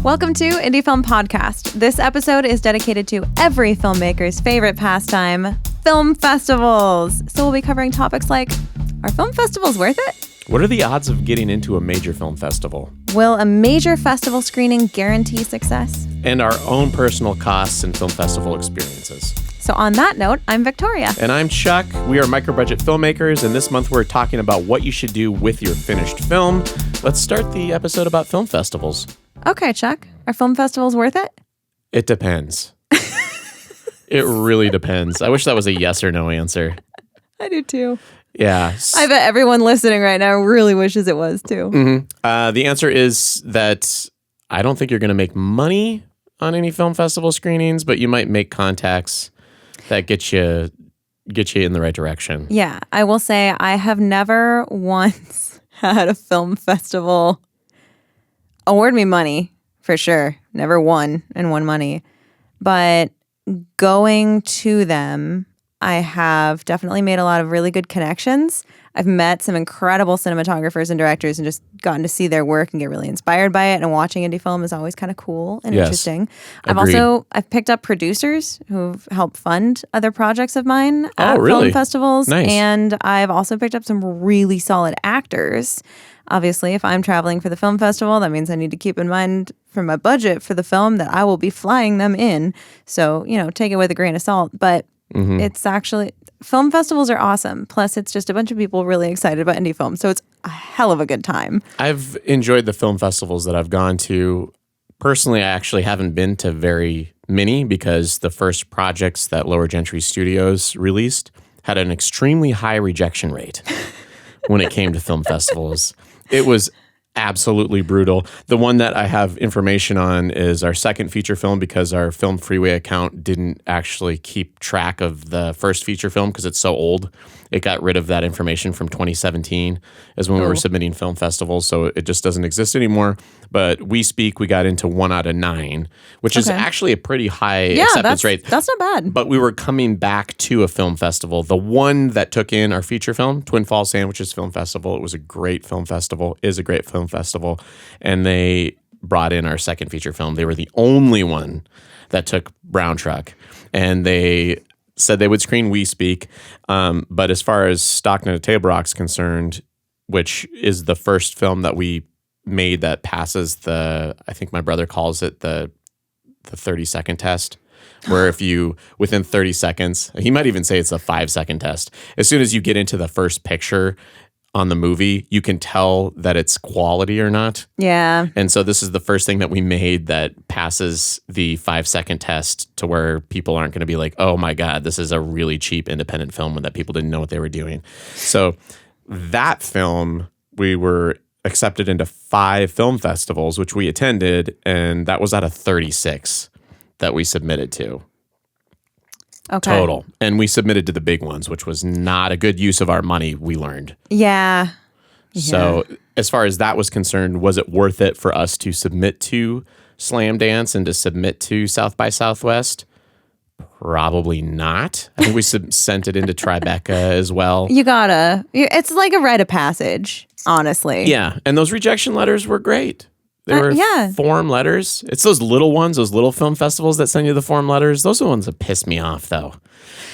Welcome to Indie Film Podcast. This episode is dedicated to every filmmaker's favorite pastime, film festivals. So we'll be covering topics like, are film festivals worth it? What are the odds of getting into a major film festival? Will a major festival screening guarantee success? And our own personal costs and film festival experiences. So on that note, I'm Victoria. And I'm Chuck. We are micro-budget filmmakers, and this month we're talking about what you should do with your finished film. Let's start the episode about film festivals. Okay, Chuck. Are film festivals worth it? It depends. It really depends. I wish that was a yes or no answer. I do too. Yeah. I bet everyone listening right now really wishes it was too. Mm-hmm. The answer is that I don't think you're going to make money on any film festival screenings, but you might make contacts that get you in the right direction. Yeah, I will say I have never once had a film festival award me money, for sure. Never won money. But going to them, I have definitely made a lot of really good connections. I've met some incredible cinematographers and directors and just gotten to see their work and get really inspired by it. And watching indie film is always kind of cool and interesting. I've picked up producers who've helped fund other projects of mine at film festivals. Nice. And I've also picked up some really solid actors. Obviously, if I'm traveling for the film festival, that means I need to keep in mind for my budget for the film that I will be flying them in. So, take it with a grain of salt. But it's actually, film festivals are awesome. Plus, it's just a bunch of people really excited about indie film. So it's a hell of a good time. I've enjoyed the film festivals that I've gone to. Personally, I actually haven't been to very many because the first projects that Lower Gentry Studios released had an extremely high rejection rate when it came to film festivals. It was absolutely brutal. The one that I have information on is our second feature film because our Film Freeway account didn't actually keep track of the first feature film because it's so old. It got rid of that information from 2017 is when we were submitting film festivals, so it just doesn't exist anymore. But We got into 1 out of 9, which is actually a pretty high acceptance rate. That's not bad. But we were coming back to a film festival. The one that took in our feature film, Twin Falls Sandwiches Film Festival, it was a great film festival, is a great film festival, and they brought in our second feature film. They were the only one that took Brown Truck, and they said they would screen We Speak. But as far as Stockton at Table Rock's concerned, which is the first film that we made that passes I think my brother calls it the 30-second test, where if you, within 30 seconds, he might even say it's a 5-second test. As soon as you get into the first picture on the movie, you can tell that it's quality or not. Yeah. And so this is the first thing that we made that passes the 5-second test to where people aren't going to be like, oh my God, this is a really cheap independent film that people didn't know what they were doing. So that film, we were accepted into 5 film festivals, which we attended, and that was out of 36 that we submitted to. Okay. Total. And we submitted to the big ones, which was not a good use of our money, we learned. Yeah. So as far as that was concerned, was it worth it for us to submit to Slam Dance and to submit to South by Southwest? Probably not. I think we sent it into Tribeca as well. It's like a rite of passage, honestly. Yeah. And those rejection letters were great. They were form letters. It's those little ones, those little film festivals that send you the form letters. Those are the ones that piss me off, though.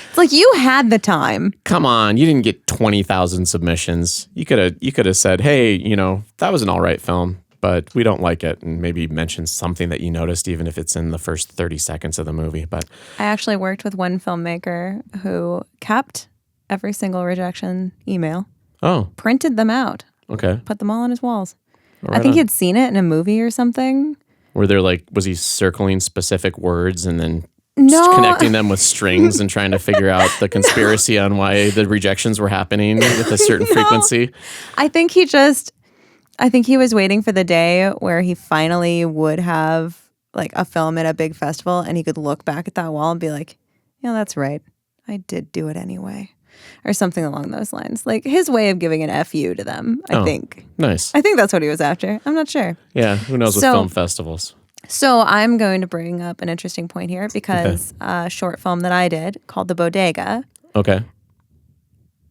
It's like you had the time. Come on, you didn't get 20,000 submissions. You could have said, hey, that was an all right film, but we don't like it, and maybe mention something that you noticed, even if it's in the first 30 seconds of the movie. But I actually worked with one filmmaker who kept every single rejection email. Oh. Printed them out. Okay. Put them all on his walls. Right I think on. he'd seen it in a movie or something. Were there was he circling specific words and then connecting them with strings and trying to figure out the conspiracy on why the rejections were happening with a certain frequency? I think he was waiting for the day where he finally would have a film at a big festival and he could look back at that wall and be like, that's right. I did do it anyway. Or something along those lines. Like his way of giving an FU to them, I think. Nice. I think that's what he was after. I'm not sure. Yeah, who knows with film festivals. So I'm going to bring up an interesting point here because a short film that I did called The Bodega. Okay.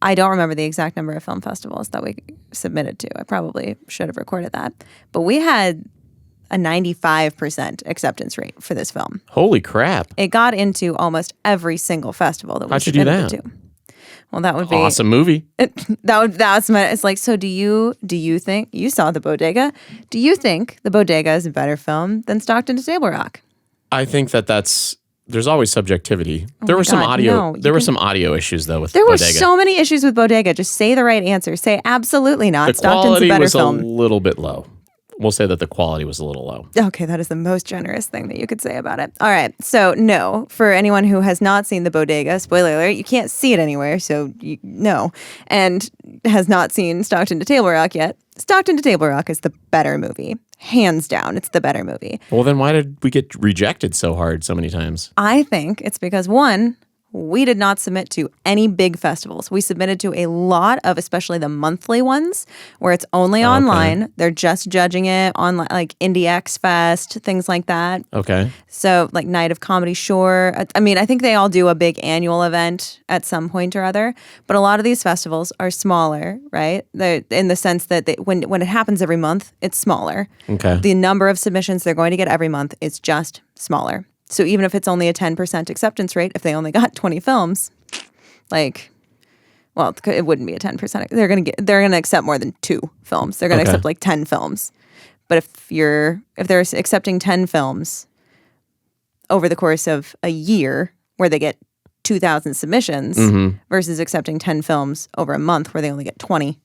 I don't remember the exact number of film festivals that we submitted to. I probably should have recorded that. But we had a 95% acceptance rate for this film. Holy crap. It got into almost every single festival that we How'd you do submitted that? it to. Well, that would be Awesome movie. it's like, so do you think you saw the Bodega? Do you think the Bodega is a better film than Stockton to Table Rock? I think there's always subjectivity. There my were some God, audio. no, There were some audio issues though with There were Bodega. so many issues with Bodega. Just say the right answer. Say absolutely not. The Stockton's a quality better was film. a little bit low. We'll say that the quality was a little low. Okay, that is the most generous thing that you could say about it. All right, so no, for anyone who has not seen the Bodega, spoiler alert, you can't see it anywhere, so no, and has not seen Stockton to Table Rock yet. Stockton to Table Rock is the better movie. Hands down, it's the better movie. Well, then why did we get rejected so hard so many times? I think it's because, one, we did not submit to any big festivals. We submitted to a lot of, especially the monthly ones, where it's only online. They're just judging it online, like Indie X Fest, things like that. Okay. So, like Night of Comedy Shore. I mean, I think they all do a big annual event at some point or other. But a lot of these festivals are smaller, right? They're in the sense that when it happens every month, it's smaller. Okay. The number of submissions they're going to get every month is just smaller. So even if it's only a 10% acceptance rate, if they only got 20 films, it wouldn't be a 10%. They're gonna accept more than 2 films. They're gonna accept like 10 films. But if they're accepting 10 films over the course of a year, where they get 2,000 submissions, versus accepting 10 films over a month, where they only get 20,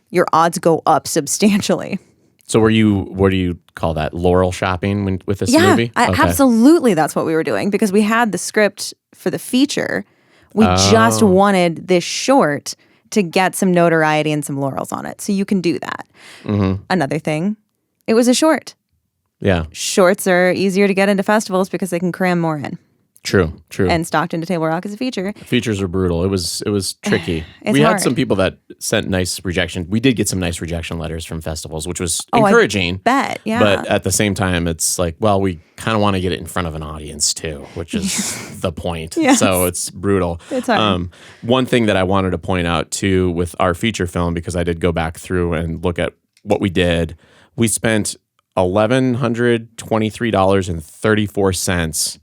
your odds go up substantially. So what do you call that? Laurel shopping with this movie? Absolutely. That's what we were doing because we had the script for the feature. We just wanted this short to get some notoriety and some laurels on it. So you can do that. Another thing, it was a short. Yeah. Shorts are easier to get into festivals because they can cram more in. True. And Stockton to Table Rock is a feature. Features are brutal. It was tricky. It's we had hard. some people that sent nice rejection. We did get some nice rejection letters from festivals, which was encouraging. I bet, yeah. But at the same time, it's like, well, we kind of want to get it in front of an audience too, which is the point. Yes. So it's brutal. It's hard. One thing that I wanted to point out too with our feature film, because I did go back through and look at what we did, we spent $1,123.34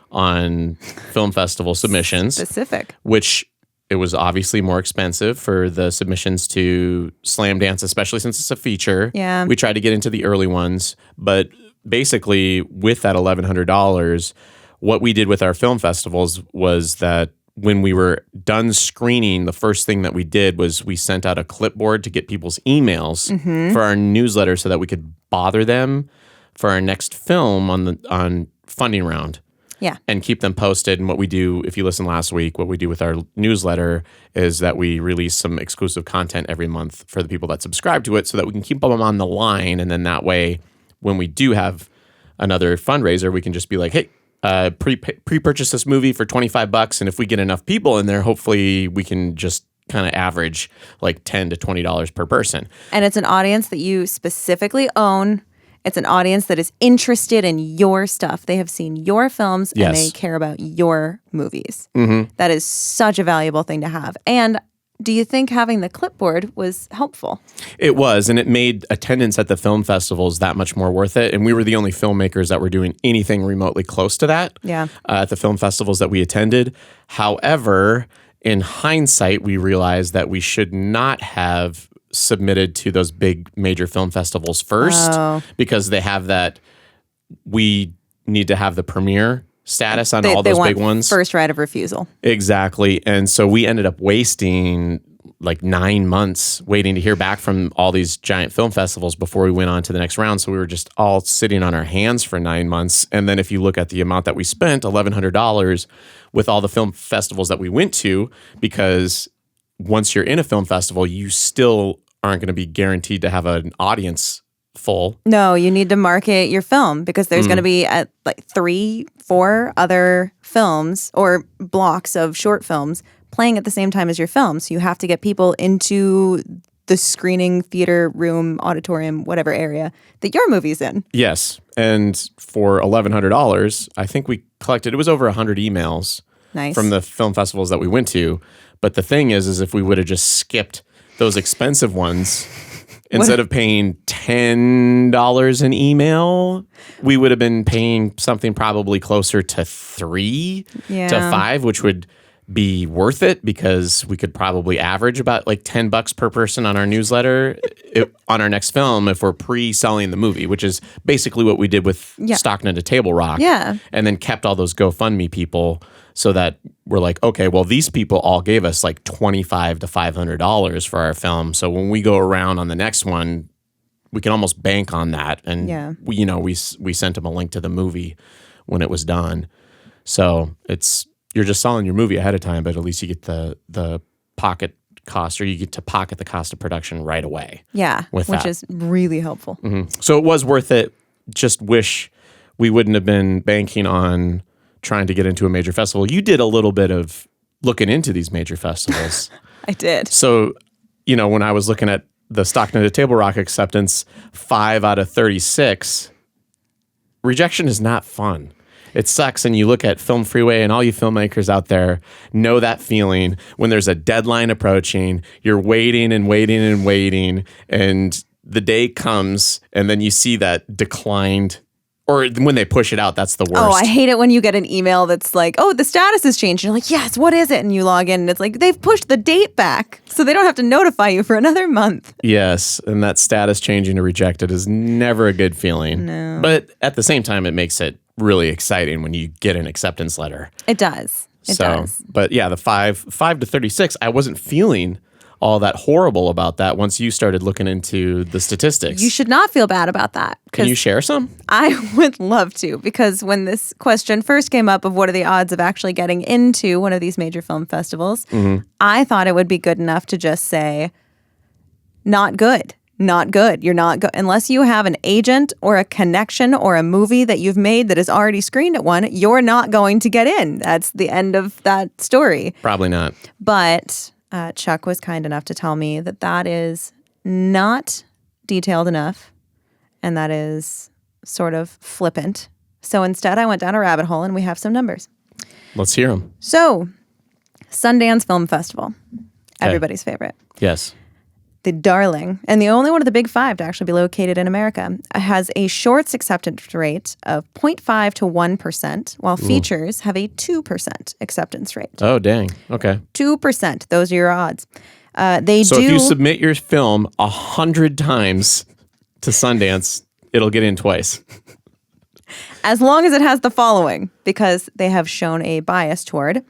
on film festival submissions. Specific. Which it was obviously more expensive for the submissions to Slam Dance, especially since it's a feature. Yeah. We tried to get into the early ones, but basically with that $1,100, what we did with our film festivals was that when we were done screening, the first thing that we did was we sent out a clipboard to get people's emails for our newsletter so that we could bother them for our next film on funding round. Yeah. And keep them posted. And what we do, if you listened last week, what we do with our newsletter is that we release some exclusive content every month for the people that subscribe to it so that we can keep them on the line. And then that way, when we do have another fundraiser, we can just be like, hey, pre-purchase this movie for $25. And if we get enough people in there, hopefully we can just kind of average like $10 to $20 per person. And it's an audience that you specifically own. It's an audience that is interested in your stuff. They have seen your films and they care about your movies. That is such a valuable thing to have. And do you think having the clipboard was helpful? It was, and it made attendance at the film festivals that much more worth it. And we were the only filmmakers that were doing anything remotely close to that at the film festivals that we attended. However, in hindsight, we realized that we should not have submitted to those big major film festivals first because they have that we need to have the premiere status on all those big ones. First right of refusal. Exactly. And so we ended up wasting like 9 months waiting to hear back from all these giant film festivals before we went on to the next round. So we were just all sitting on our hands for 9 months. And then if you look at the amount that we spent, $1,100 with all the film festivals that we went to, because once you're in a film festival, you still aren't going to be guaranteed to have an audience full. No, you need to market your film because there's going to be like 3-4 other films or blocks of short films playing at the same time as your film. So you have to get people into the screening theater room, auditorium, whatever area that your movie's in. Yes. And for $1,100, I think we collected, it was over 100 emails from the film festivals that we went to. But the thing is if we would have just skipped those expensive ones Instead of paying $10 an email, we would have been paying something probably closer to $3 to $5, which would be worth it because we could probably average about like $10 per person on our newsletter on our next film if we're pre-selling the movie, which is basically what we did with Stockton to Table Rock. Yeah. And then kept all those GoFundMe people so that we're like, okay, well, these people all gave us like $25 to $500 for our film. So when we go around on the next one, we can almost bank on that. And we sent them a link to the movie when it was done. So you're just selling your movie ahead of time, but at least you get the pocket cost, or you get to pocket the cost of production right away. Yeah, which is really helpful. Mm-hmm. So it was worth it. Just wish we wouldn't have been banking on trying to get into a major festival. You did a little bit of looking into these major festivals. I did. So, when I was looking at the Stockton to Table Rock acceptance, 5 out of 36, rejection is not fun. It sucks. And you look at Film Freeway, and all you filmmakers out there know that feeling when there's a deadline approaching, you're waiting and waiting and waiting, and the day comes, and then you see that declined. Or when they push it out, that's the worst. Oh, I hate it when you get an email that's like, oh, the status has changed. You're like, yes, what is it? And you log in and it's like, they've pushed the date back so they don't have to notify you for another month. Yes, and that status changing to rejected is never a good feeling. No. But at the same time, it makes it really exciting when you get an acceptance letter. It does. It does. But yeah, the 5 to 36, I wasn't feeling all that horrible about that once you started looking into the statistics. You should not feel bad about that. Can you share some? I would love to, because when this question first came up of what are the odds of actually getting into one of these major film festivals, I thought it would be good enough to just say, not good. Not good. You're not good. Unless you have an agent or a connection or a movie that you've made that is already screened at one, you're not going to get in. That's the end of that story. Probably not. But Chuck was kind enough to tell me that is not detailed enough, and that is sort of flippant. So instead, I went down a rabbit hole, and we have some numbers. Let's hear them. So, Sundance Film Festival, everybody's favorite. Yes. The darling, and the only one of the big 5 to actually be located in America, has a shorts acceptance rate of 0.5 to 1%, while features have a 2% acceptance rate. Oh, dang. Okay. 2%. Those are your odds. So if you submit your film 100 times to Sundance, it'll get in twice. As long as it has the following, because they have shown a bias toward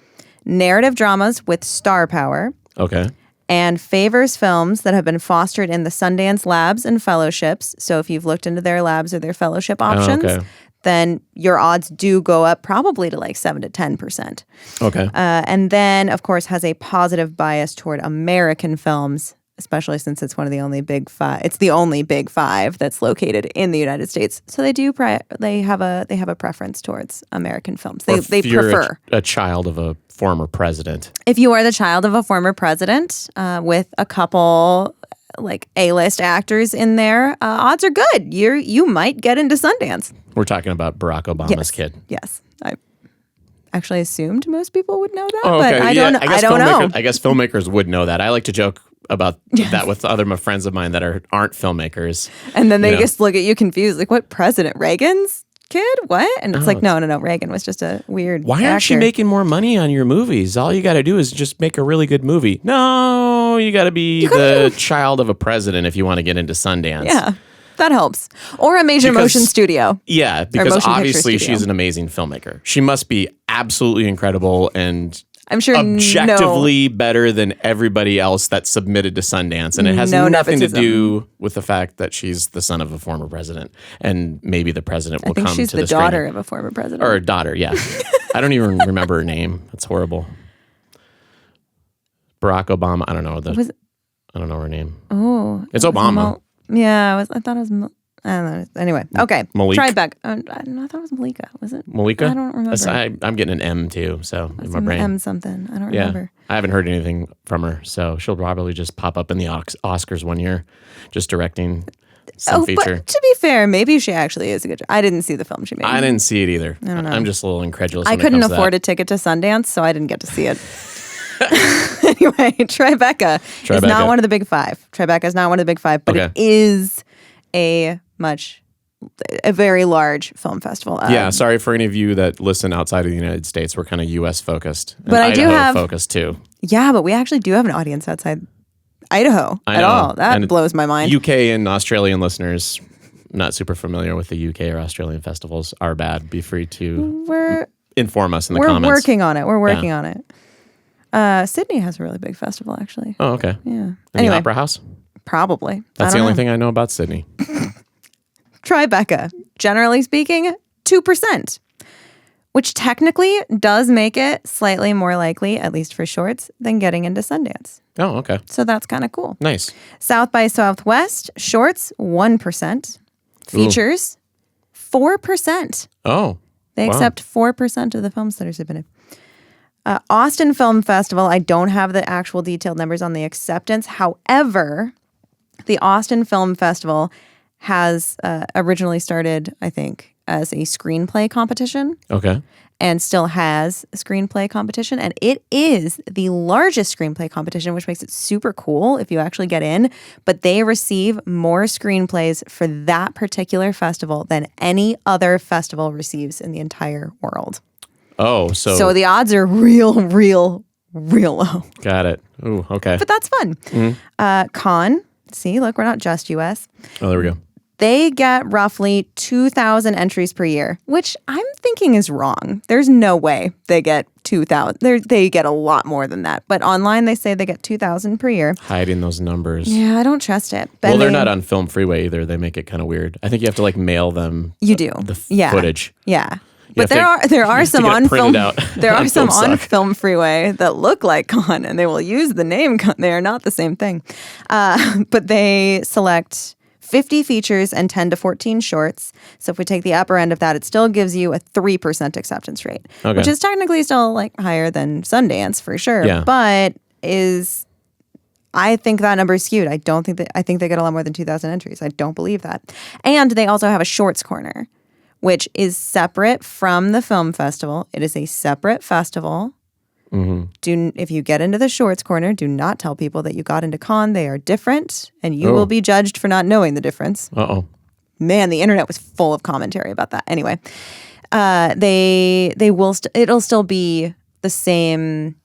narrative dramas with star power. Okay. And favors films that have been fostered in the Sundance labs and fellowships. So if you've looked into their labs or their fellowship options, then your odds do go up probably to like 7 to 10%. Okay. And then, of course, has a positive bias toward American films, especially since it's one of the only big 5. It's the only big 5 that's located in the United States. So they do. They have a preference towards American films. They prefer a child of a former president. If you are the child of a former president with a couple like A-list actors in there, odds are good. You might get into Sundance. We're talking about Barack Obama's kid. Yes, I actually assumed most people would know that, but I don't know. I guess filmmakers would know that. I like to joke about that with other friends of mine that aren't filmmakers. And then they just look at you confused, like, what president? Reagan's kid? What? And it's like, no. Reagan was just a weird Why aren't you making more money on your movies? All you got to do is just make a really good movie. No, you got to be the child of a president if you want to get into Sundance. Yeah, that helps. Or a major motion studio. Yeah, because obviously she's an amazing filmmaker. She must be absolutely incredible and I'm sure objectively better than everybody else that submitted to Sundance. And it has nothing to do with the fact that she's the son of a former president. And maybe the president will come to the she's the daughter of a former president. Or a daughter, yeah. I don't even remember her name. That's horrible. Barack Obama. I don't know. I don't know her name. Oh. It's Obama. I thought it was... I don't know. Anyway, okay. Malik. Try it back. I thought it was Malika. Was it? Malika? I don't remember. I'm getting an M too, so in my brain. M something. I don't remember. I haven't heard anything from her, so she'll probably just pop up in the Oscars one year, just directing some feature. But to be fair, maybe she actually is a good. I didn't see the film she made. I didn't see it either. I don't know. I'm just a little incredulous. I couldn't afford a ticket to Sundance, so I didn't get to see it. Anyway, Tribeca is not one of the big five. Tribeca is not one of the big five, but it is a very large film festival. Yeah, sorry for any of you that listen outside of the United States. We're kind of U.S. focused. And but I do have focused too. Yeah, but we actually do have an audience outside Idaho at all. That blows my mind. UK and Australian listeners, not super familiar with the UK or Australian festivals, are bad. Be free to inform us in the comments. We're working on it. We're working on it. Sydney has a really big festival, actually. Oh, okay. Yeah. Anyway, the Opera House? Probably. That's the only thing I know about Sydney. Tribeca, generally speaking, 2%, which technically does make it slightly more likely, at least for shorts, than getting into Sundance. Oh, okay. So that's kind of cool. Nice. South by Southwest, shorts, 1%. Features, 4%. Oh. They accept 4% of the films that are submitted. Austin Film Festival, I don't have the actual detailed numbers on the acceptance. However, the Austin Film Festival has originally started, I think, as a screenplay competition. Okay. And still has a screenplay competition. And it is the largest screenplay competition, which makes it super cool if you actually get in. But they receive more screenplays for that particular festival than any other festival receives in the entire world. Oh, so the odds are real low. Got it. Ooh, okay. But that's fun. Mm-hmm. Cannes, see, look, we're not just U.S. Oh, there we go. They get roughly 2,000 entries per year, which I'm thinking is wrong. There's no way they get 2,000. They get a lot more than that. But online, they say they get 2,000 per year. Hiding those numbers. Yeah, I don't trust it. Well, they're not on Film Freeway either. They make it kind of weird. I think you have to mail them. You do. The footage. Yeah. But there are some on film. There are some on Film Freeway that look like Cannes, and they will use the name Cannes. They are not the same thing. But they select 50 features and 10 to 14 shorts. So if we take the upper end of that, it still gives you a 3% acceptance rate, which is technically still higher than Sundance for sure. Yeah. But I think that number is skewed. I think they get a lot more than 2,000 entries. I don't believe that. And they also have a shorts corner, which is separate from the film festival. It is a separate festival. Mm-hmm. If you get into the shorts corner, do not tell people that you got into Cannes. They are different, and you will be judged for not knowing the difference. Uh-oh. Man, the internet was full of commentary about that. Anyway, it'll still be the same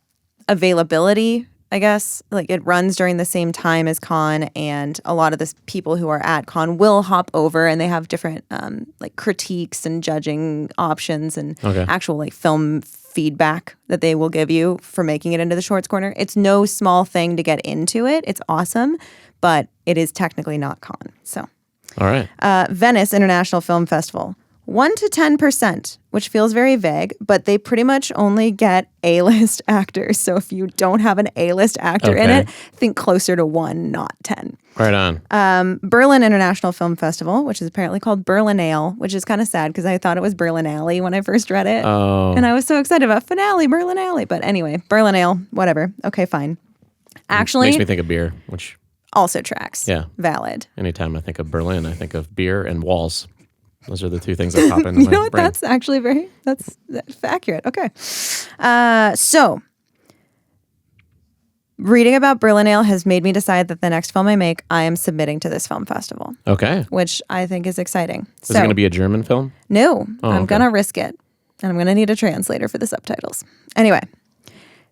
availability, I guess. It runs during the same time as Cannes, and a lot of the people who are at Cannes will hop over, and they have different critiques and judging options and actual film feedback that they will give you for making it into the shorts corner. It's no small thing to get into it. It's awesome, but it is technically not Cannes. So, all right. Venice International Film Festival. 1 to 10%, which feels very vague, but they pretty much only get A-list actors. So if you don't have an A-list actor in it, think closer to 1, not 10. Right on. Berlin International Film Festival, which is apparently called Berlinale, which is kind of sad because I thought it was Berlinale when I first read it. Oh. And I was so excited about finale, Berlinale. But anyway, Berlinale, whatever. Okay, fine. Actually, makes me think of beer, which also tracks. Yeah. Valid. Anytime I think of Berlin, I think of beer and walls. Those are the two things that pop into my brain. You know what? That's actually that's accurate. Okay. So, reading about Berlinale has made me decide that the next film I make, I am submitting to this film festival. Okay. Which I think is exciting. Is it going to be a German film? No. I'm going to risk it. And I'm going to need a translator for the subtitles. Anyway.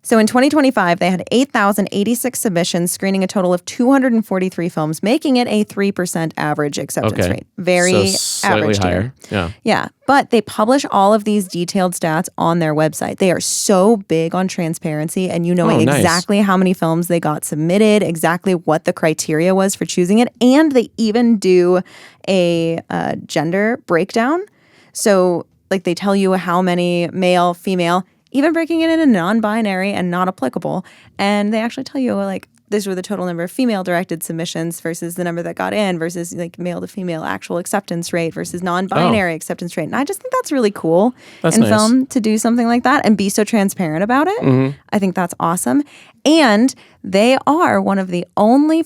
So in 2025, they had 8,086 submissions, screening a total of 243 films, making it a 3% average acceptance rate. Very slightly average higher. Here. Yeah. But they publish all of these detailed stats on their website. They are so big on transparency and knowing exactly how many films they got submitted, exactly what the criteria was for choosing it. And they even do a gender breakdown. So they tell you how many male, female, even breaking it into non-binary and not applicable. And they actually tell you, this were the total number of female-directed submissions versus the number that got in versus, male-to-female actual acceptance rate versus non-binary acceptance rate. And I just think that's really cool in film to do something like that and be so transparent about it. Mm-hmm. I think that's awesome. And they are one of the only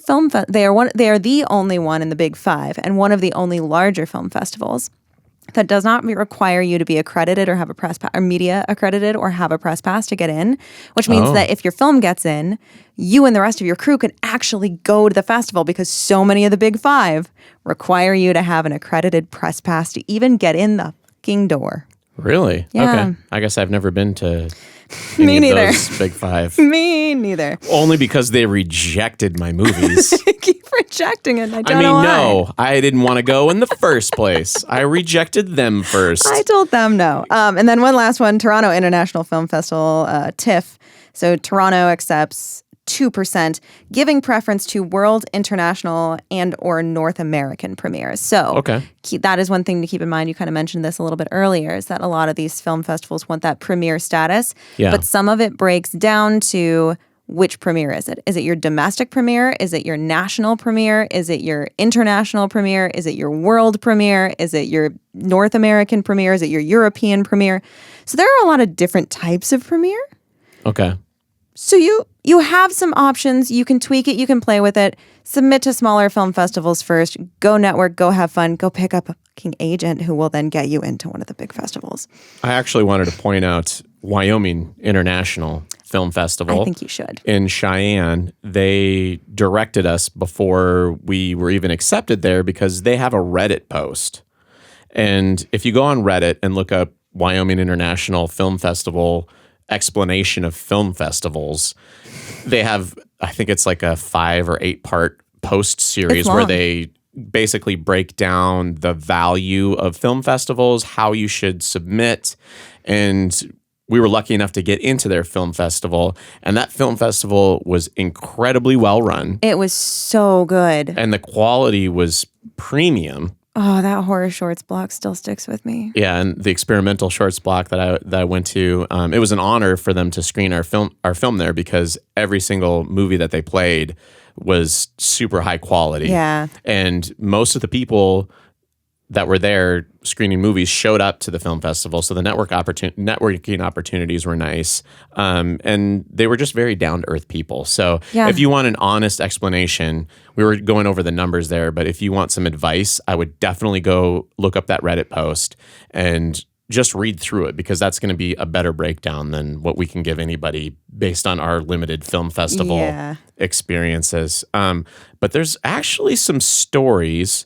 they are the only one in the Big Five and one of the only larger film festivals that does not require you to be accredited or have a press pass or media accredited or have a press pass to get in, which means that if your film gets in, you and the rest of your crew can actually go to the festival because so many of the big five require you to have an accredited press pass to even get in the fucking door. Really? Yeah. Okay. I guess I've never been to Me any of neither. those big five. Me neither. Only because they rejected my movies. Keep rejecting it. I don't I mean, know why. no, I didn't want to go in the first place. I rejected them first. I told them no. And then one last one, Toronto International Film Festival, TIFF. So Toronto accepts 2%, giving preference to world, international, and or North American premieres. So that is one thing to keep in mind. You kind of mentioned this a little bit earlier, is that a lot of these film festivals want that premiere status. Yeah. But some of it breaks down to which premiere is it? Is it your domestic premiere? Is it your national premiere? Is it your international premiere? Is it your world premiere? Is it your North American premiere? Is it your European premiere? So there are a lot of different types of premiere. Okay. So you have some options. You can tweak it. You can play with it. Submit to smaller film festivals first. Go network. Go have fun. Go pick up a fucking agent who will then get you into one of the big festivals. I actually wanted to point out Wyoming International Film Festival. I think you should. In Cheyenne, they directed us before we were even accepted there because they have a Reddit post. And if you go on Reddit and look up Wyoming International Film Festival explanation of film festivals, they have, I think it's like a 5 or 8 part post series where they basically break down the value of film festivals, how you should submit. And we were lucky enough to get into their film festival, and that film festival was incredibly well run. It was so good. And the quality was premium. Oh, that horror shorts block still sticks with me. Yeah, and the experimental shorts block that I went to, it was an honor for them to screen our film there because every single movie that they played was super high quality. Yeah. And most of the people that were there screening movies showed up to the film festival, so the networking opportunities were nice, and they were just very down-to-earth people. So if you want an honest explanation, we were going over the numbers there, but if you want some advice, I would definitely go look up that Reddit post and just read through it, because that's going to be a better breakdown than what we can give anybody based on our limited film festival experiences. But there's actually some stories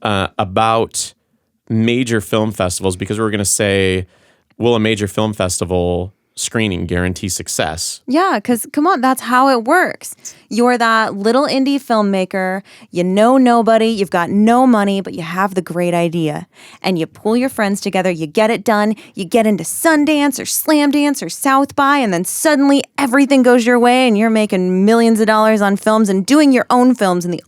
about major film festivals, because we're going to say, will a major film festival screening guarantee success? Yeah, because come on, that's how it works. You're that little indie filmmaker, you know nobody, you've got no money, but you have the great idea. And you pull your friends together, you get it done, you get into Sundance or Slam Dance or South by, and then suddenly everything goes your way and you're making millions of dollars on films and doing your own films and the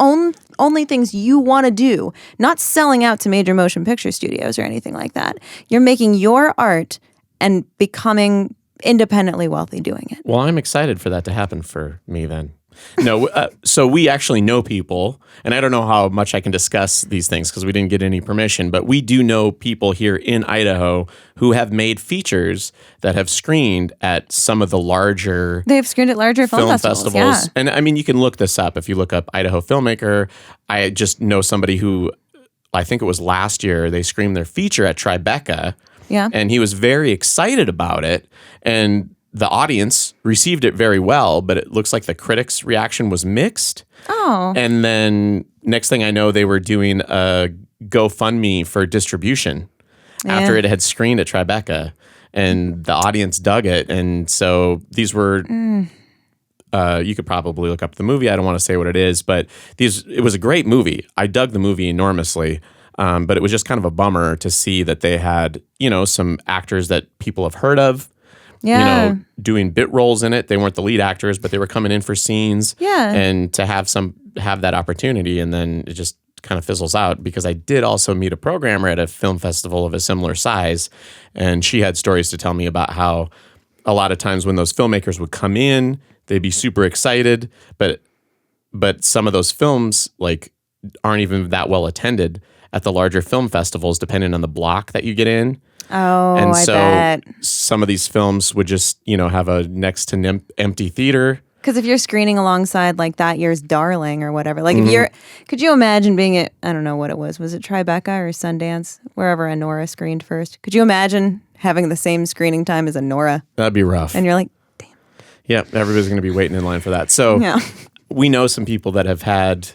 only things you want to do, not selling out to major motion picture studios or anything like that. You're making your art and becoming independently wealthy doing it. Well, I'm excited for that to happen for me then. No, so we actually know people, and I don't know how much I can discuss these things because we didn't get any permission, but we do know people here in Idaho who have made features that have screened at some of the larger They've screened at larger film festivals. Yeah. And I mean, you can look this up. If you look up Idaho filmmaker, I just know somebody who, I think it was last year, they screened their feature at Tribeca. Yeah. And he was very excited about it. And the audience received it very well, but it looks like the critics' reaction was mixed. Oh. And then next thing I know, they were doing a GoFundMe for distribution after it had screened at Tribeca. And the audience dug it. And so these were... you could probably look up the movie. I don't want to say what it is, but it was a great movie. I dug the movie enormously. But it was just kind of a bummer to see that they had, some actors that people have heard of, doing bit roles in it. They weren't the lead actors, but they were coming in for scenes. Yeah. And to have that opportunity, and then it just kind of fizzles out, because I did also meet a programmer at a film festival of a similar size, and she had stories to tell me about how a lot of times when those filmmakers would come in, they'd be super excited, but some of those films aren't even that well attended at the larger film festivals, depending on the block that you get in. Oh, and I so bet. some of these films would just, have a next to empty theater, Because if you're screening alongside like that year's Darling or whatever, like if you're, could you imagine being at, I don't know what it was it Tribeca or Sundance, wherever Anora screened first? Could you imagine having the same screening time as Anora? That'd be rough. And you're like, damn. Yeah, everybody's going to be waiting in line for that. So we know some people that have had,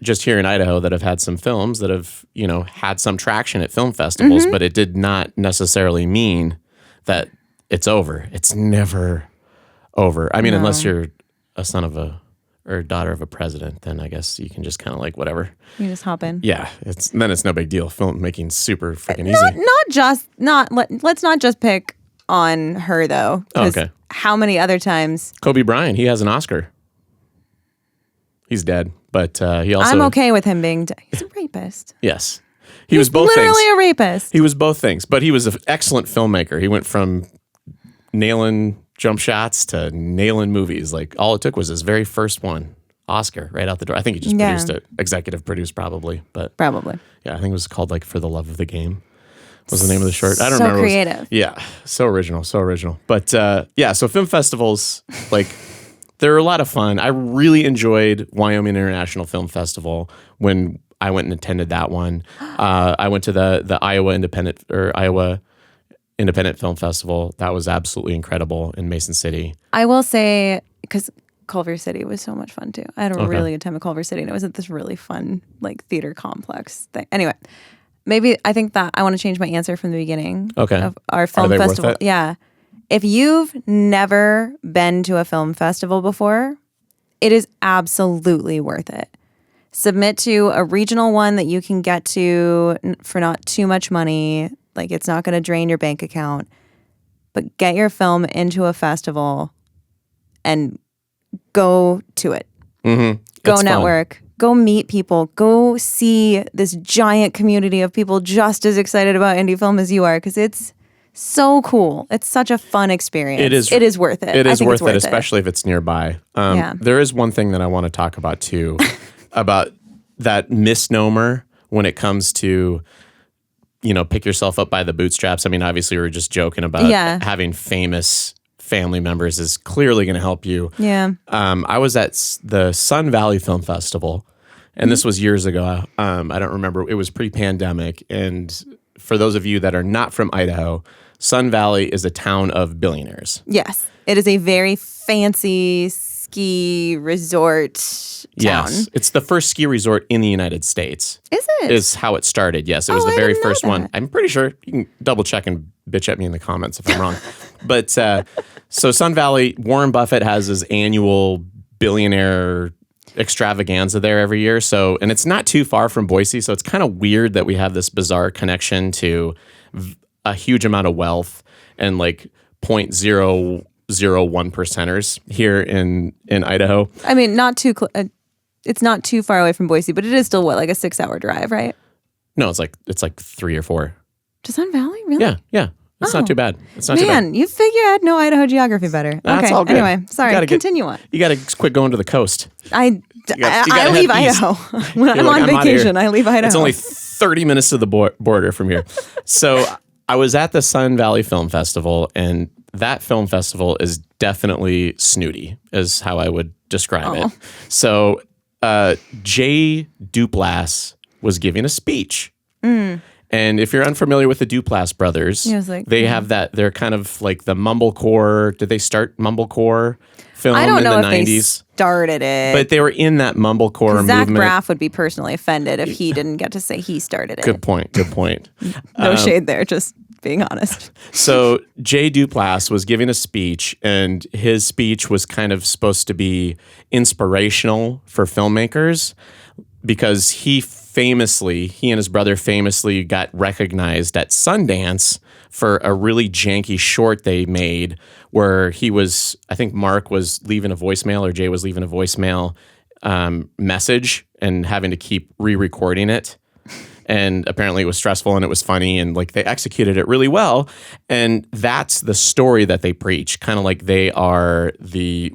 just here in Idaho, that have had some films that have, had some traction at film festivals, but it did not necessarily mean that it's over. It's never over. I mean, unless you're a son of or daughter of a president, then I guess you can just kind of like whatever. You just hop in. Yeah, then it's no big deal. Filmmaking's super freaking easy. Let's not just pick on her though. Okay. How many other times? Kobe Bryant, he has an Oscar. He's dead, but he also. I'm okay with him being. He's a rapist. Yes, he was both literally things. A rapist. He was both things, but he was an excellent filmmaker. He went from nailing jump shots to nailing movies. Like all it took was his very first one, Oscar, right out the door. I think he just produced it, executive produced probably, but probably. Yeah, I think it was called like For the Love of the Game. Was the name of the short? I don't remember. So creative. So original. But so film festivals, like they're a lot of fun. I really enjoyed Wyoming International Film Festival when I went and attended that one. I went to the Iowa Independent Film Festival. That was absolutely incredible in Mason City. I will say, because Culver City was so much fun too. I had a really good time at Culver City, and it was at this really fun like theater complex thing. Anyway, maybe I think that I want to change my answer from the beginning of our film festival. Worth it? Yeah. If you've never been to a film festival before, it is absolutely worth it. Submit to a regional one that you can get to for not too much money. Like it's not going to drain your bank account, but get your film into a festival and go to it. Mm-hmm. Go network. Fun. Go meet people. Go see this giant community of people just as excited about indie film as you are, because it's so cool. It's such a fun experience. It is worth it. It is worth it, especially if it's nearby. There is one thing that I want to talk about too, about that misnomer when it comes to, pick yourself up by the bootstraps. I mean, obviously we were just joking about having famous family members is clearly going to help you. Yeah. I was at the Sun Valley Film Festival, and this was years ago. I don't remember. It was pre-pandemic. And for those of you that are not from Idaho, Sun Valley is a town of billionaires. Yes. It is a very fancy ski resort town. Yes. It's the first ski resort in the United States. Is it? Is how it started. Yes. It was the very first one. I'm pretty sure. You can double check and bitch at me in the comments if I'm wrong. But so Sun Valley, Warren Buffett has his annual billionaire extravaganza there every year. So, and it's not too far from Boise. So it's kind of weird that we have this bizarre connection to a huge amount of wealth and like 0.001 percenters here in Idaho. I mean, it's not too far away from Boise, but it is still like a 6-hour drive, right? No, it's like 3 or 4. To Sun Valley, really? Yeah. It's not too bad. It's not too bad. Man, you figure I'd know Idaho geography better. That's okay. all good. Anyway, sorry. Continue on. You got to quit going to the coast. I leave Idaho when I'm on vacation. I leave Idaho. It's only 30 minutes to the border from here. So I was at the Sun Valley Film Festival, and that film festival is definitely snooty, is how I would describe it. So Jay Duplass was giving a speech. And if you're unfamiliar with the Duplass brothers, they have that. They're kind of like the mumblecore. Did they start mumblecore film in the 90s? I don't know if they started it. But they were in that mumblecore movement. Zach Braff would be personally offended if he didn't get to say he started it. Good point. No shade there, just being honest. So Jay Duplass was giving a speech, and his speech was kind of supposed to be inspirational for filmmakers because he and his brother famously got recognized at Sundance for a really janky short they made where I think Mark was leaving a voicemail or Jay was leaving a voicemail message and having to keep re-recording it. And apparently it was stressful and it was funny and like they executed it really well. And that's the story that they preach. Kind of like they are the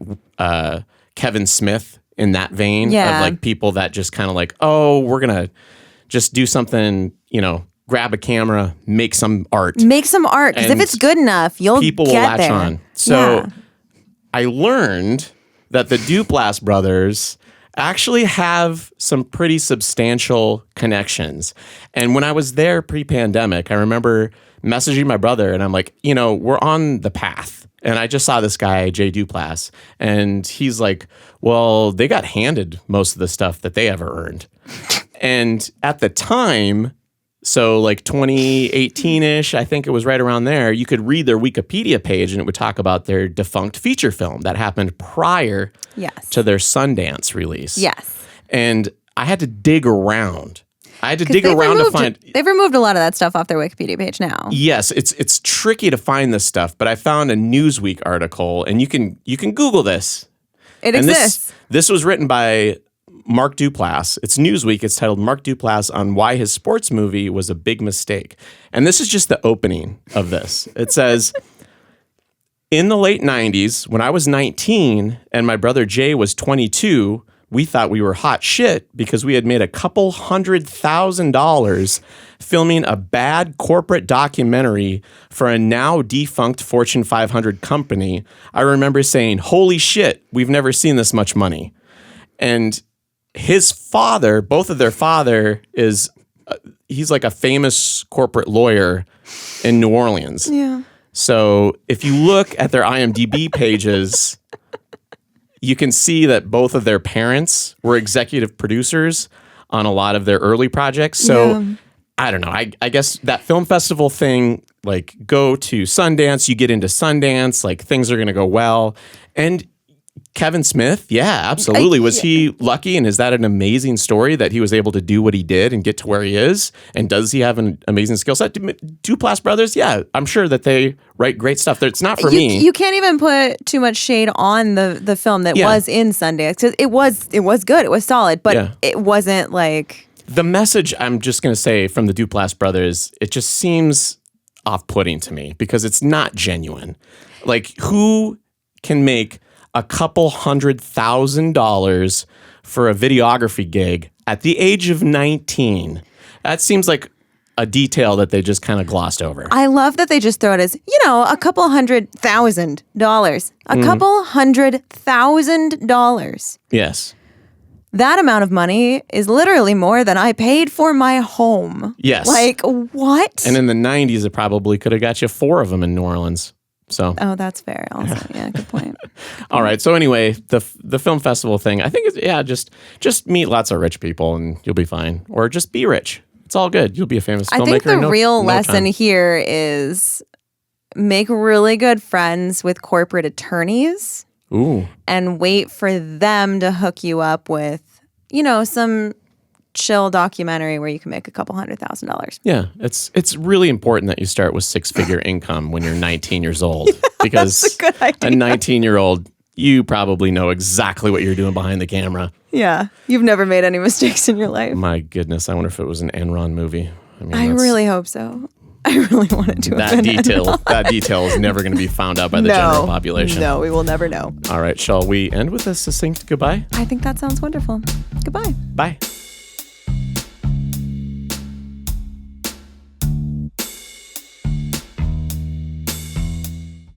Kevin Smith in that vein of like people that just kind of like, oh, we're going to just do something, grab a camera, make some art. Because if it's good enough, people will latch on. So I learned that the Duplass brothers actually have some pretty substantial connections. And when I was there pre-pandemic, I remember messaging my brother and I'm like, we're on the path. And I just saw this guy, Jay Duplass, and he's like, well, they got handed most of the stuff that they ever earned. And at the time, so like 2018-ish, I think it was right around there, you could read their Wikipedia page and it would talk about their defunct feature film that happened prior to their Sundance release. Yes. And I had to dig around. To find. They've removed a lot of that stuff off their Wikipedia page now. Yes, it's tricky to find this stuff, but I found a Newsweek article, and you can Google this. It exists. This was written by Mark Duplass. It's Newsweek. It's titled Mark Duplass on Why His Sports Movie Was a Big Mistake. And this is just the opening of this. It says, in the late 90s, when I was 19 and my brother Jay was 22, we thought we were hot shit because we had made a couple $100,000 filming a bad corporate documentary for a now defunct Fortune 500 company. I remember saying, holy shit, we've never seen this much money. And his father, both of their father he's like a famous corporate lawyer in New Orleans. Yeah. So if you look at their IMDb pages, you can see that both of their parents were executive producers on a lot of their early projects. So I don't know. I guess that film festival thing, like go to Sundance, you get into Sundance, like things are going to go well. And Kevin Smith, yeah, absolutely. Was he lucky? And is that an amazing story that he was able to do what he did and get to where he is? And does he have an amazing skill set? Duplass brothers, yeah, I'm sure that they write great stuff. It's not for me. You can't even put too much shade on the film that was in Sundance, because it was good, it was solid, but it wasn't like the message. I'm just going to say from the Duplass brothers, it just seems off-putting to me because it's not genuine. Like, who can make a couple $100,000 for a videography gig at the age of 19? That seems like a detail that they just kind of glossed over. I love that they just throw it as, a couple $100,000. A couple $100,000. Yes. That amount of money is literally more than I paid for my home. Yes. Like, what? And in the 90s, it probably could have got you 4 of them in New Orleans. So. Oh, that's fair. Also, yeah, good point. All right. So anyway, the film festival thing, I think just meet lots of rich people and you'll be fine, or just be rich. It's all good. You'll be a famous filmmaker. I think the real lesson here is make really good friends with corporate attorneys. Ooh. And wait for them to hook you up with, some chill documentary where you can make a couple $100,000. Yeah, it's really important that you start with 6-figure income when you're 19 years old, because that's a good idea. A 19-year-old, you probably know exactly what you're doing behind the camera. Yeah, you've never made any mistakes in your life. My goodness, I wonder if it was an Enron movie. I really hope so. I really wanted to. That detail is never going to be found out by the general population. No, we will never know. All right, shall we end with a succinct goodbye? I think that sounds wonderful. Goodbye. Bye.